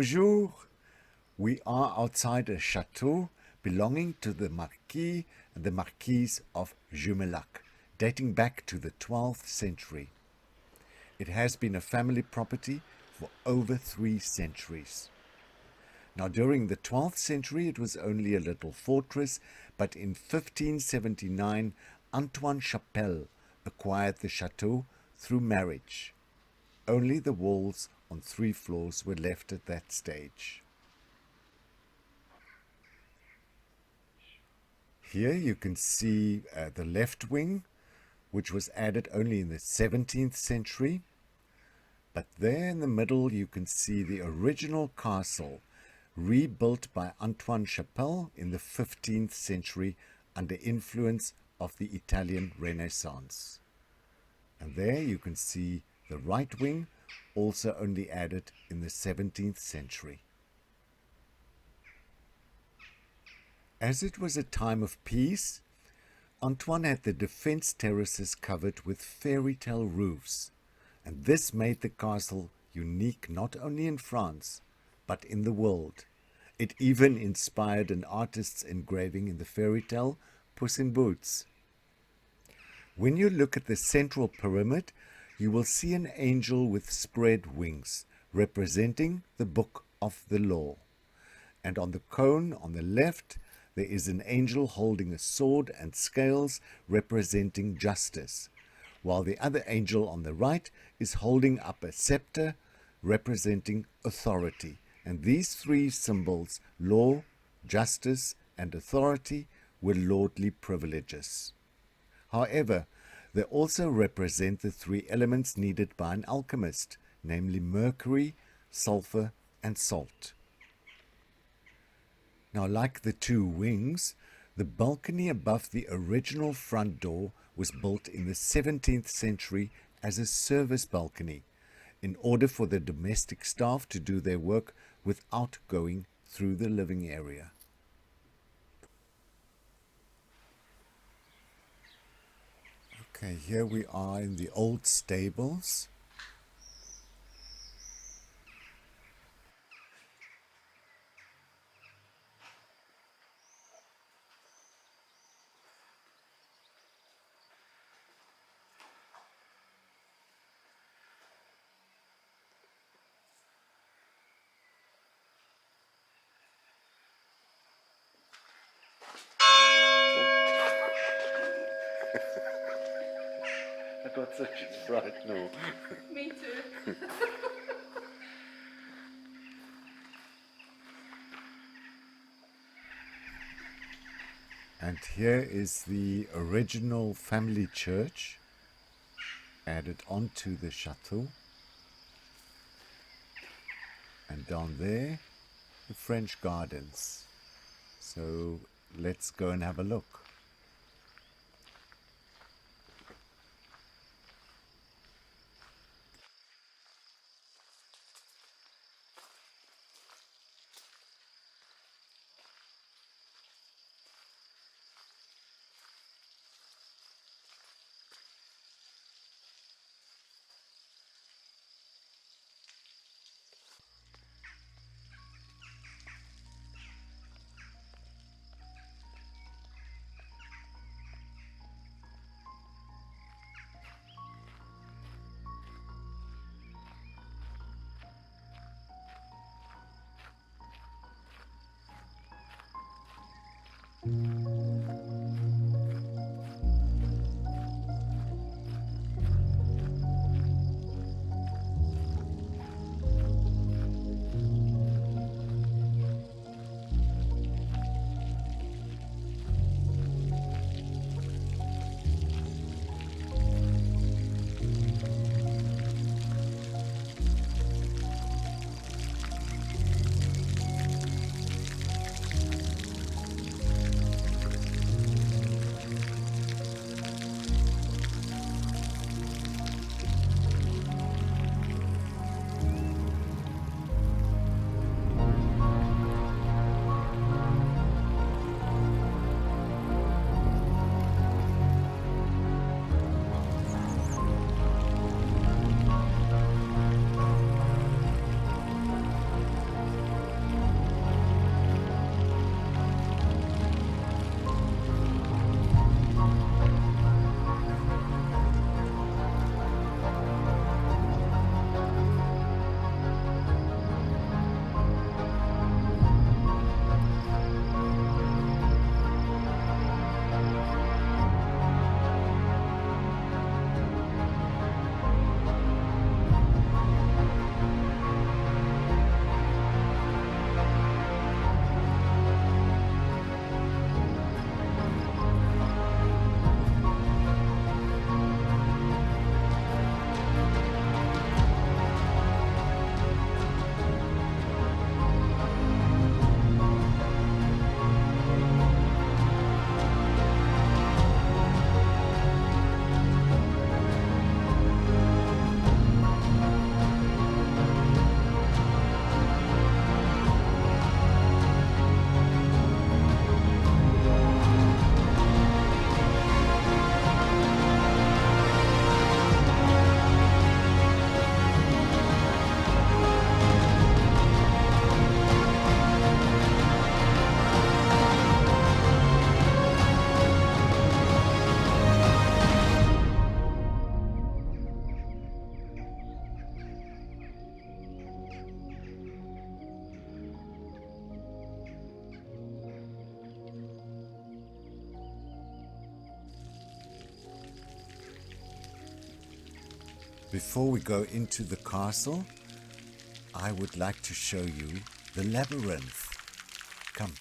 Bonjour. We are outside a chateau belonging to the Marquis and the Marquise of Jumelac, dating back to the 12th century. It has been a family property for over 3 centuries. Now, during the 12th century, it was only a little fortress, but in 1579, Antoine Chapelle acquired the chateau through marriage. Only the walls on 3 floors were left at that stage. Here you can see the left wing, which was added only in the 17th century. But there in the middle you can see the original castle, rebuilt by Antoine Chapelle in the 15th century under influence of the Italian Renaissance. And there you can see the right wing, also only added in the 17th century. As it was a time of peace, Antoine had the defense terraces covered with fairytale roofs, and this made the castle unique not only in France, but in the world. It even inspired an artist's engraving in the fairy tale Puss in Boots. When you look at the central pyramid, you will see an angel with spread wings, representing the Book of the Law. And on the cone on the left, there is an angel holding a sword and scales, representing justice, while the other angel on the right is holding up a scepter, representing authority. And these 3 symbols, law, justice, and authority, were lordly privileges. However, they also represent the 3 elements needed by an alchemist, namely mercury, sulfur, and salt. Now, like the 2 wings, the balcony above the original front door was built in the 17th century as a service balcony, in order for the domestic staff to do their work without going through the living area. Okay, here we are in the old stables. That was such a fright, no. Me too. And here is the original family church added onto the chateau. And down there, the French gardens. So let's go and have a look. Before we go into the castle, I would like to show you the labyrinth. Come.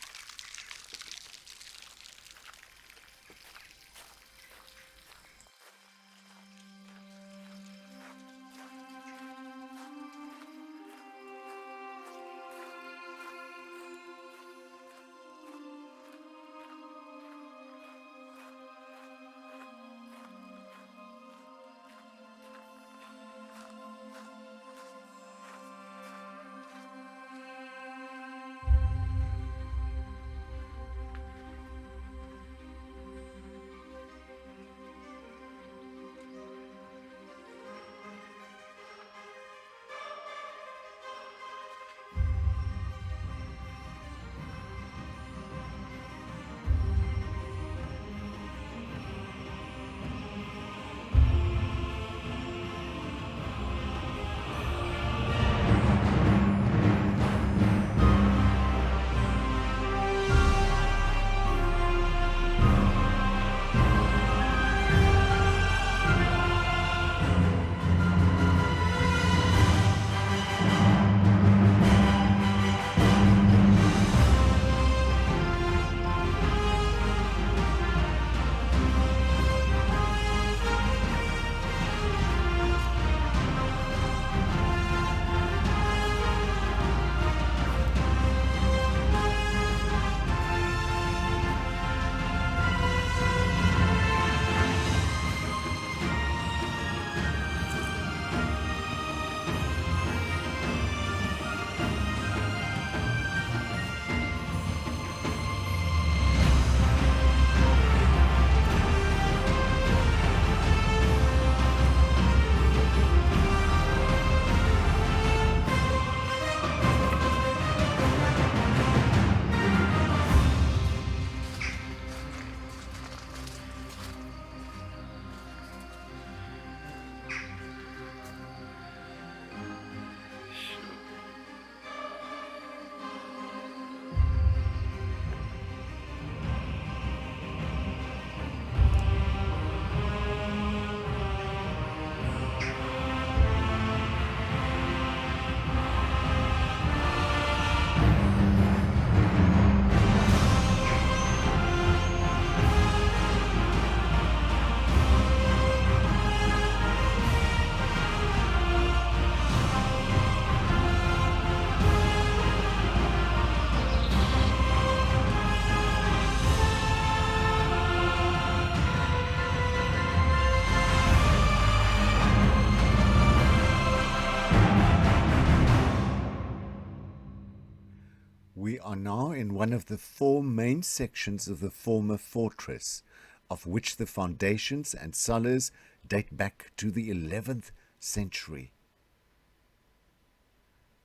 We are now in one of the four main sections of the former fortress, of which the foundations and cellars date back to the 11th century.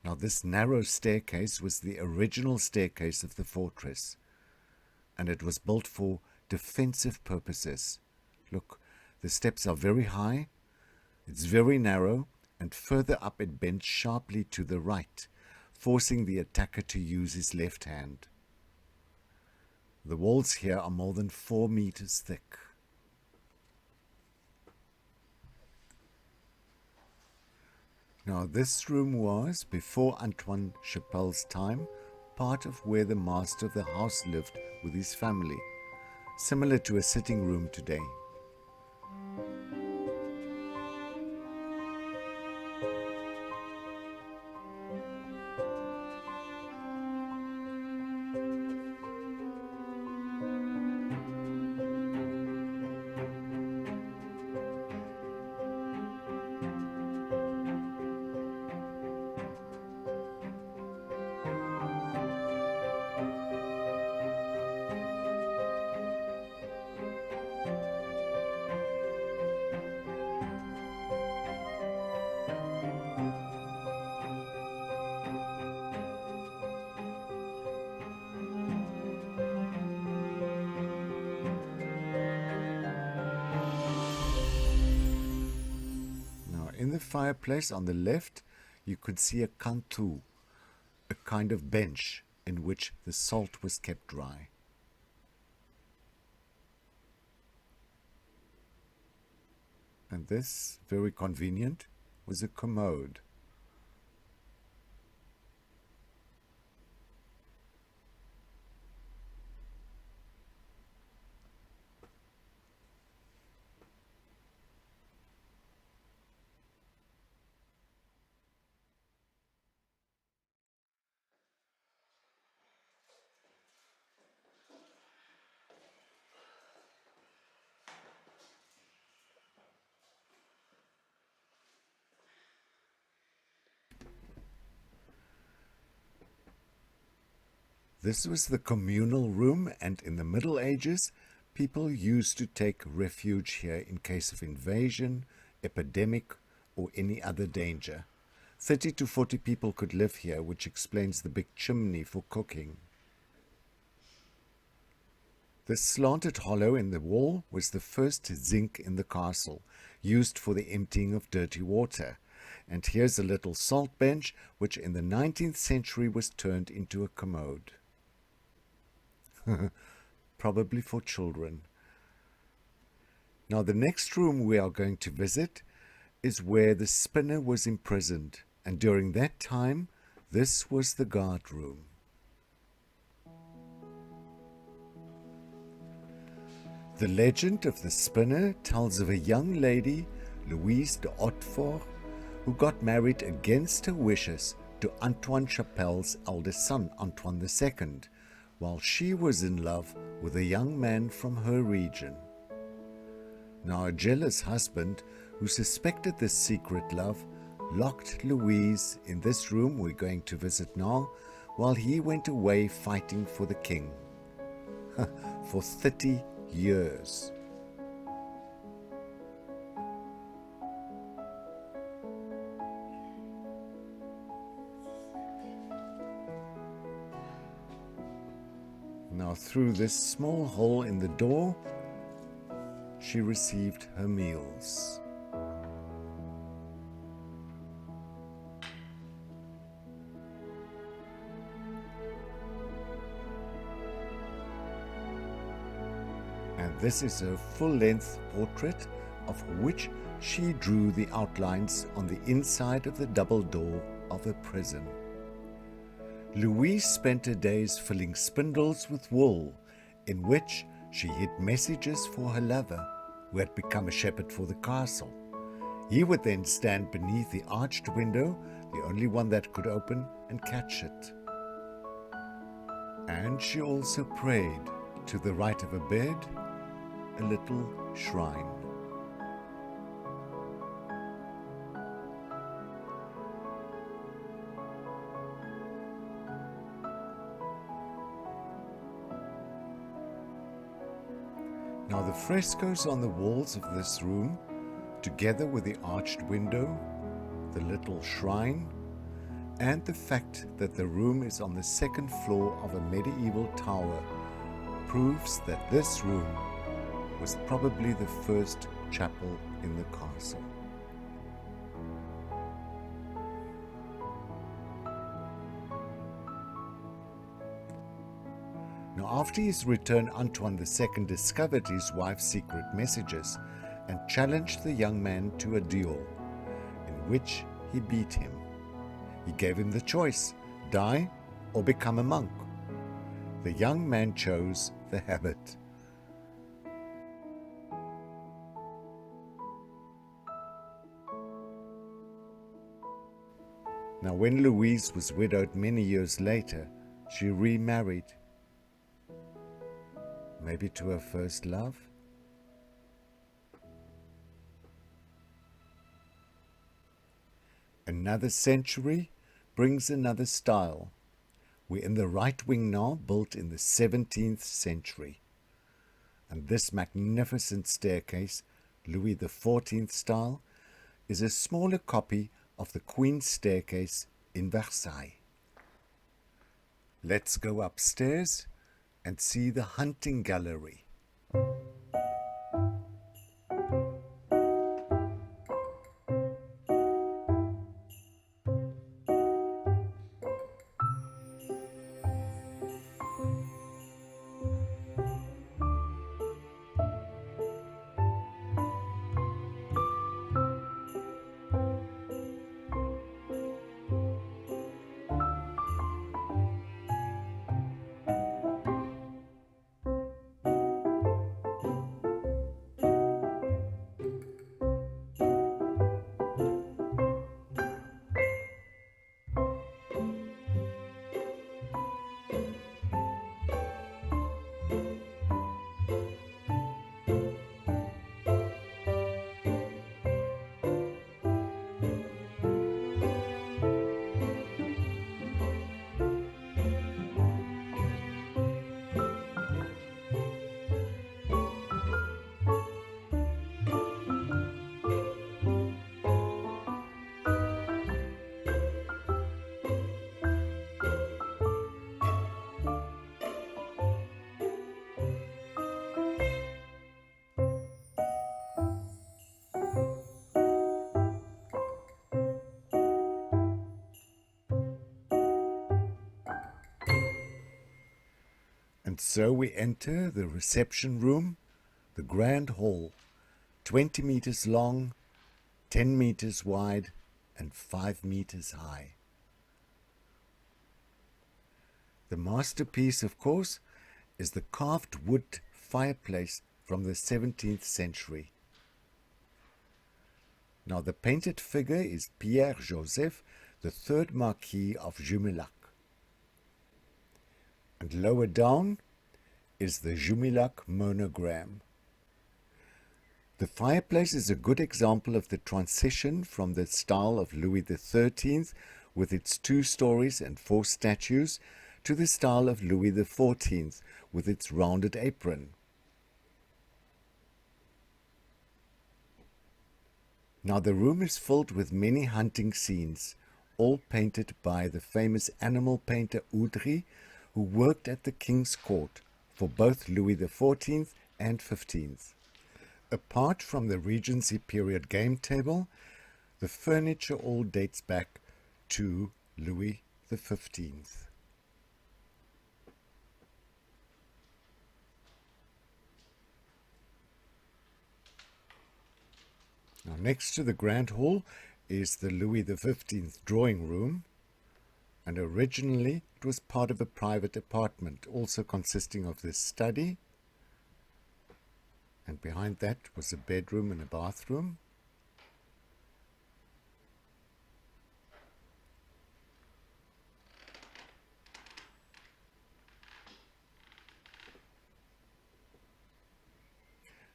Now, this narrow staircase was the original staircase of the fortress, and it was built for defensive purposes. Look, the steps are very high, it's very narrow, and further up it bends sharply to the right, forcing the attacker to use his left hand. The walls here are more than 4 meters thick. Now, this room was, before Antoine Chapel's time, part of where the master of the house lived with his family, similar to a sitting room today. In the fireplace on the left, you could see a Château, a kind of bench in which the salt was kept dry. And this, very convenient, was a commode. This was the communal room, and in the Middle Ages, people used to take refuge here in case of invasion, epidemic, or any other danger. 30 to 40 people could live here, which explains the big chimney for cooking. This slanted hollow in the wall was the first zinc in the castle, used for the emptying of dirty water. And here's a little salt bench, which in the 19th century was turned into a commode. Probably for children. Now the next room we are going to visit is where the spinner was imprisoned, and during that time this was the guard room. The legend of the spinner tells of a young lady, Louise de Hautefort, who got married against her wishes to Antoine Chapel's eldest son, Antoine II, while she was in love with a young man from her region. Now a jealous husband, who suspected this secret love, locked Louise in this room we're going to visit now, while he went away fighting for the king. For 30 years. Now through this small hole in the door, she received her meals. And this is a full-length portrait of which she drew the outlines on the inside of the double door of a prison. Louise spent her days filling spindles with wool, in which she hid messages for her lover, who had become a shepherd for the castle. He would then stand beneath the arched window, the only one that could open, and catch it. And she also prayed, to the right of a bed, a little shrine. Now the frescoes on the walls of this room, together with the arched window, the little shrine, and the fact that the room is on the second floor of a medieval tower, proves that this room was probably the first chapel in the castle. Now, after his return, Antoine II discovered his wife's secret messages and challenged the young man to a duel, in which he beat him. He gave him the choice, die or become a monk. The young man chose the habit. Now, when Louise was widowed many years later, she remarried. Maybe to her first love? Another century brings another style. We're in the right wing now, built in the 17th century. And this magnificent staircase, Louis XIV style, is a smaller copy of the Queen's staircase in Versailles. Let's go upstairs and see the hunting gallery. And so we enter the reception room, the grand hall, 20 meters long, 10 meters wide, and 5 meters high. The masterpiece, of course, is the carved wood fireplace from the 17th century. Now the painted figure is Pierre Joseph, the third Marquis of Jumilac. And lower down is the Jumilac monogram. The fireplace is a good example of the transition from the style of Louis XIII with its 2 stories and 4 statues to the style of Louis XIV with its rounded apron. Now the room is filled with many hunting scenes, all painted by the famous animal painter Oudry, who worked at the King's Court for both Louis XIV and XV. Apart from the Regency period game table, the furniture all dates back to Louis XV. Now, next to the Grand Hall is the Louis XV drawing room, and originally it was part of a private apartment, also consisting of this study, and behind that was a bedroom and a bathroom.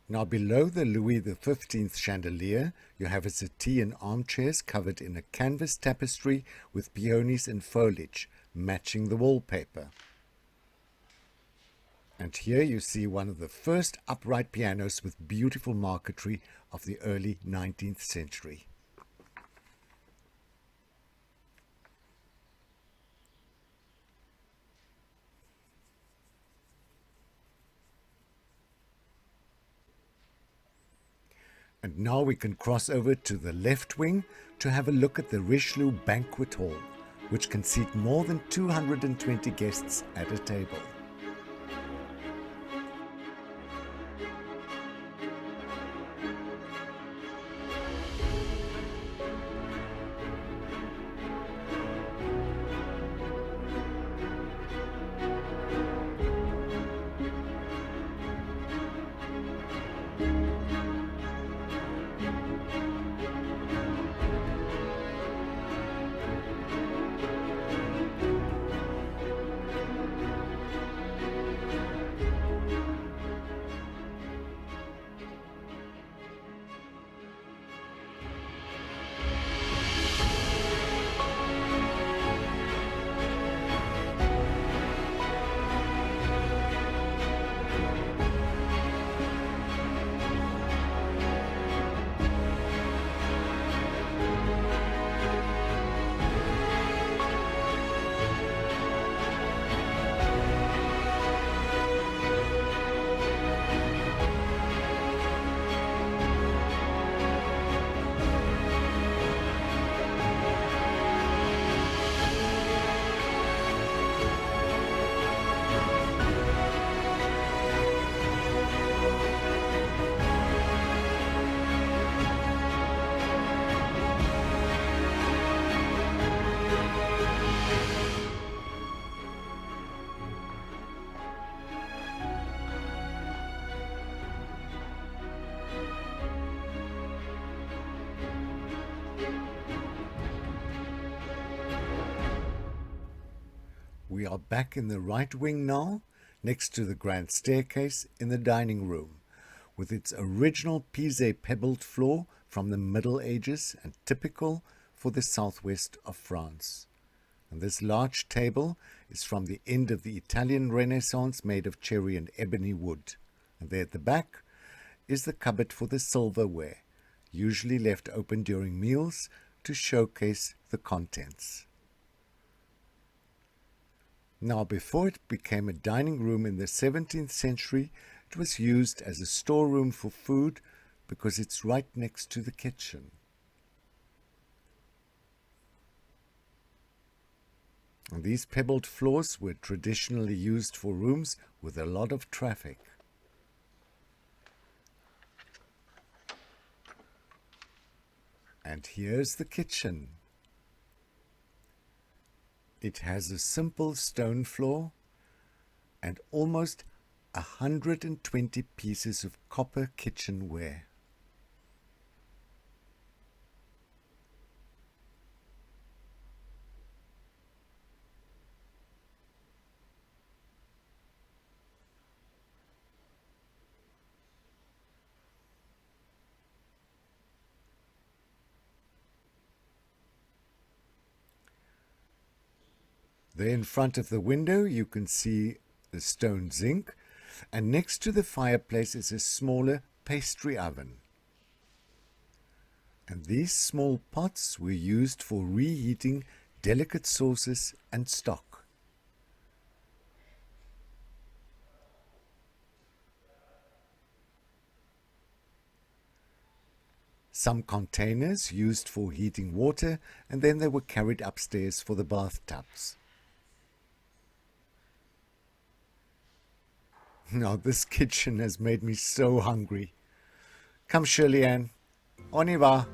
Now below the Louis XV chandelier, you have a settee and armchairs covered in a canvas tapestry with peonies and foliage, matching the wallpaper. And here you see one of the first upright pianos with beautiful marquetry of the early 19th century. And now we can cross over to the left wing to have a look at the Rishloo Banquet Hall, which can seat more than 220 guests at a table. We are back in the right wing now, next to the grand staircase in the dining room, with its original Pise pebbled floor from the Middle Ages and typical for the southwest of France. And this large table is from the end of the Italian Renaissance, made of cherry and ebony wood. And there at the back is the cupboard for the silverware, usually left open during meals to showcase the contents. Now, before it became a dining room in the 17th century, it was used as a storeroom for food because it's right next to the kitchen. And these pebbled floors were traditionally used for rooms with a lot of traffic. And here's the kitchen. It has a simple stone floor and almost 120 pieces of copper kitchenware. There in front of the window you can see the stone zinc, and next to the fireplace is a smaller pastry oven. And these small pots were used for reheating delicate sauces and stock. Some containers used for heating water, and then they were carried upstairs for the bathtubs. Now this kitchen has made me so hungry. Come Shirley Ann, on y va.